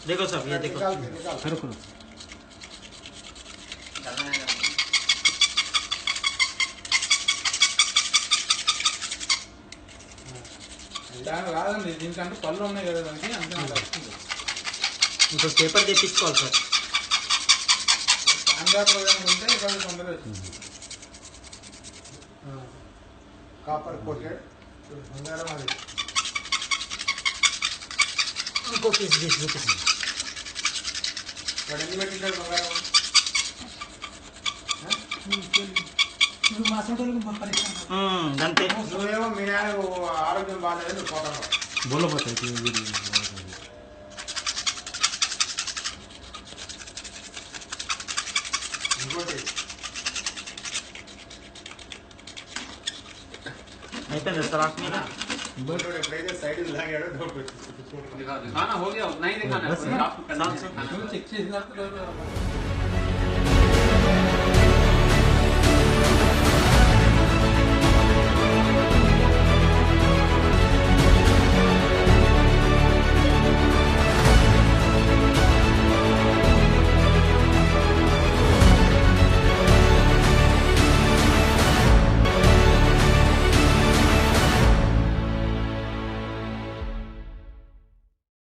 देखो सब ये देखो करो దాని రాదండి దీనికంటే పళ్ళు ఉన్నాయి కదా దానికి అంతే ఇంకో పేపర్ తెప్పించుకోవాలి సార్ ఆంధ్ర ప్రోగ్రామ్ ఉంటే ఇక్కడ తొందరగా వచ్చింది కాపర్ కోటెడ్ బంగారం అది ఇంకో పీస్ తీసి చూపిస్తుంది వాడు ఎన్ని పెట్టింటాడు బంగారం అంతే నువ్వేమో మీ నాన్న ఆరోగ్యం బాగాలేదు నువ్వు పోతావు बोलो बताइए ఇంకోటి అయిపోయింది సలాక్ మీద ఇంకోటి ఎప్పుడైతే సైడ్ లాగాడో డౌట్ వచ్చింది दिखाना हो गया नहीं दिखाना बस चेक चेक